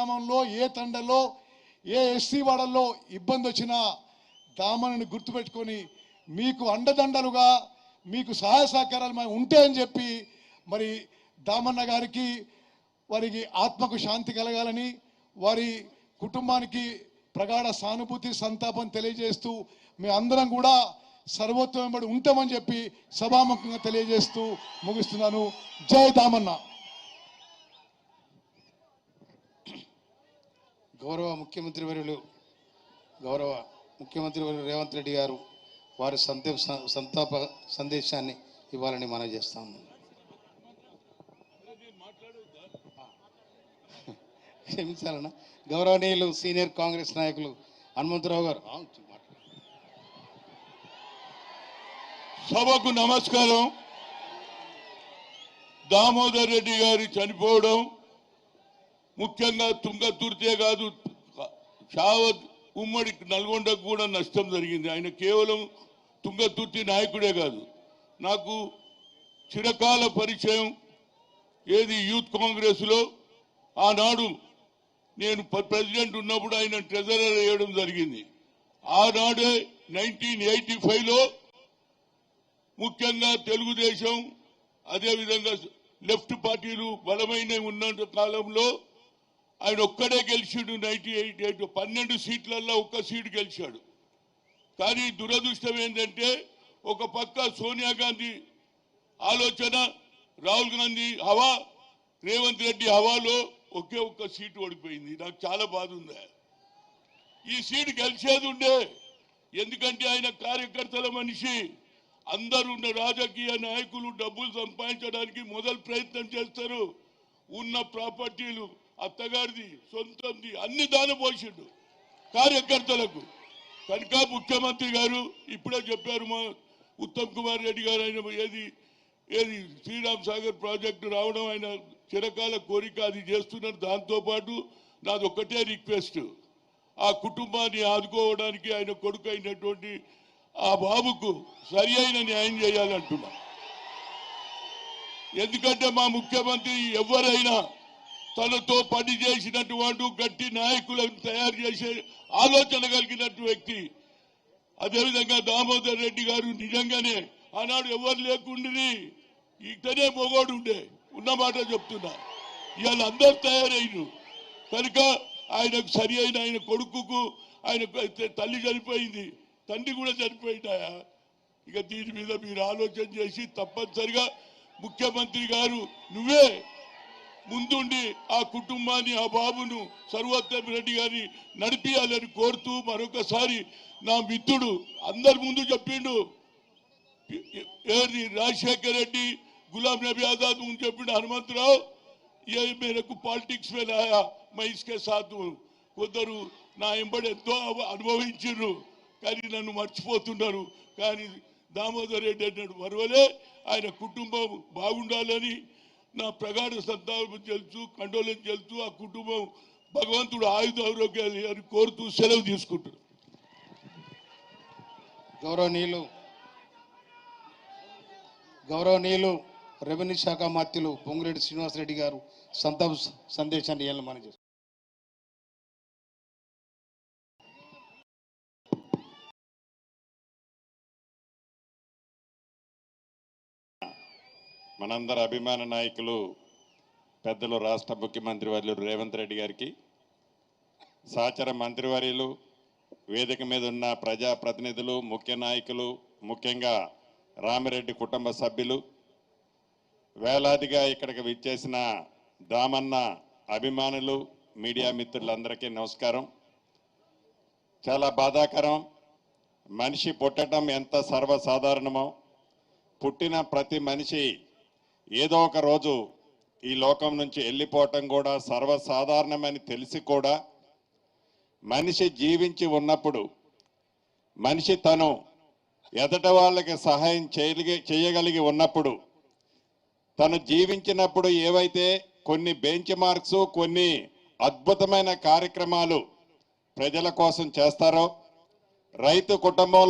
గ్రామంలో ఏ తండలో ఏ ఎస్సీ వాడల్లో ఇబ్బంది వచ్చినా దామన్నని గుర్తుపెట్టుకొని మీకు అండదండలుగా మీకు సహాయ సహకారాలు ఉంటాయని చెప్పి మరి దామన్న గారికి వారికి ఆత్మకు శాంతి కలగాలని వారి కుటుంబానికి ప్రగాఢ సానుభూతి సంతాపం తెలియజేస్తూ మీ అందరం కూడా సర్వోత్తమబడి ఉంటామని చెప్పి సభాముఖంగా తెలియజేస్తూ ముగిస్తున్నాను. జై దామన్న. గౌరవ ముఖ్యమంత్రి వర్యులు రేవంత్ రెడ్డి గారు వారి సంతాప సందేశాన్ని ఇవ్వాలని మనం చేస్తాము. క్షమించాలన్నా. గౌరవనీయులు సీనియర్ కాంగ్రెస్ నాయకులు హనుమంతరావు గారు. సభకు నమస్కారం. దామోదర్ రెడ్డి గారి చనిపోవడం ముఖ్యంగా తుంగతుర్తే కాదు, షావత్ ఉమ్మడి నల్గొండకు కూడా నష్టం జరిగింది. ఆయన కేవలం తుంగతుర్తి నాయకుడే కాదు, నాకు చిరకాల పరిచయం. ఏది యూత్ కాంగ్రెస్లో ఆనాడు నేను ప్రెసిడెంట్ ఉన్నప్పుడు ఆయన ట్రెజరర్ వేయడం జరిగింది. ఆనాడే 1985లో ముఖ్యంగా తెలుగుదేశం అదేవిధంగా లెఫ్ట్ పార్టీలు బలమైన ఉన్న కాలంలో ఆయన ఒక్కడే గెలిచాడు. 1988 12 సీట్లలో ఒక్క సీటు గెలిచాడు. కానీ దురదృష్టం ఏంటంటే ఒక పక్క సోనియా గాంధీ ఆలోచన, రాహుల్ గాంధీ హవా, రేవంత్ రెడ్డి హవాలో ఒకే ఒక్క సీటు ఓడిపోయింది. నాకు చాలా బాధ ఉంది. ఈ సీటు గెలిచేది ఉండే, ఎందుకంటే ఆయన కార్యకర్తల మనిషి. అందరూ ఉన్న రాజకీయ నాయకులు డబ్బులు సంపాదించడానికి మొదలు ప్రయత్నం చేస్తారు. ఉన్న ప్రాపర్టీలు అత్తగారిది సొంతంది అన్ని దానపోసిండు కార్యకర్తలకు. కనుక ముఖ్యమంత్రి గారు ఇప్పుడే చెప్పారు, మా ఉత్తమ్ కుమార్ రెడ్డి గారు, ఆయన ఏది శ్రీరామ్ సాగర్ ప్రాజెక్టు రావడం ఆయన చిరకాల కోరిక, అది చేస్తున్నారు. దాంతోపాటు నాది ఒక్కటే రిక్వెస్ట్, ఆ కుటుంబాన్ని ఆదుకోవడానికి ఆయన కొడుకు అయినటువంటి ఆ బాబుకు సరి అయిన న్యాయం చేయాలంటున్నా. ఎందుకంటే మా ముఖ్యమంత్రి ఎవరైనా తనతో పని చేసినటువంటి గట్టి నాయకులను తయారు చేసే ఆలోచన కలిగినట్టు వ్యక్తి. అదేవిధంగా దామోదర్ రెడ్డి గారు నిజంగానే ఆనాడు ఎవరు లేకుండి ఇతనే మొగోడు ఉండే, ఉన్నమాట చెప్తున్నా. ఇవాళ అందరు తయారైన కనుక ఆయనకు సరి అయిన, ఆయన కొడుకుకు ఆయన తల్లి చనిపోయింది, తండ్రి కూడా చనిపోయిందాయా. ఇక దీని మీద మీరు ఆలోచన చేసి తప్పనిసరిగా ముఖ్యమంత్రి గారు నువ్వే ముందుండి ఆ కుటుంబాన్ని, ఆ బాబును సర్వోత్తమ్ రెడ్డి గారిని నడిపియాలని కోరుతూ మరొకసారి నా మిత్రుడు అందరి ముందు చెప్పిండు, ఏది రాజశేఖర రెడ్డి, గులాం నబీ ఆజాద్ ముందు చెప్పిండు హనుమంతరావు, ఏ మేరకు పాలిటిక్స్ మీద ఆయా మైస్కే సాత్. కొందరు నా ఎంబడి ఎంతో అనుభవించారు కానీ నన్ను మర్చిపోతున్నారు. కానీ దామోదర్ రెడ్డి అన్నాడు మరవలే, ఆయన కుటుంబం బాగుండాలని నా ప్రగాఢ సంతాపం తెలుసు, కండోలెన్స్ తెలుసు. ఆ కుటుంబం భగవంతుడు ఆయుధ ఆరోగ్యాలు అని కోరుతూ సెలవు తీసుకుంటారు. గౌరవనీయులు రెవెన్యూ శాఖ మంత్రులు పొంగిరెడ్డి శ్రీనివాసరెడ్డి గారు సంతాప సందేశాన్ని ఇవ్వాలని చేస్తారు. మనందరి అభిమాన నాయకులు పెద్దలు రాష్ట్ర ముఖ్యమంత్రి వర్యులు రేవంత్ రెడ్డి గారికి, సహచర మంత్రివర్యులు, వేదిక మీద ఉన్న ప్రజాప్రతినిధులు, ముఖ్య నాయకులు, ముఖ్యంగా రామిరెడ్డి కుటుంబ సభ్యులు, వేలాదిగా ఇక్కడికి విచ్చేసిన దామన్న అభిమానులు, మీడియా మిత్రులందరికీ నమస్కారం. చాలా బాధాకరం. మనిషి పుట్టడం ఎంత సర్వసాధారణమో, పుట్టిన ప్రతి మనిషి ఏదో ఒక రోజు ఈ లోకం నుంచి వెళ్ళిపోవటం కూడా సర్వసాధారణమని తెలిసి కూడా మనిషి జీవించి ఉన్నప్పుడు, మనిషి తను ఎదట వాళ్ళకి సహాయం చేయగలిగి ఉన్నప్పుడు, తను జీవించినప్పుడు ఏవైతే కొన్ని బెంచ్ మార్క్స్, కొన్ని అద్భుతమైన కార్యక్రమాలు ప్రజల కోసం చేస్తారో, రైతు కుటుంబంలో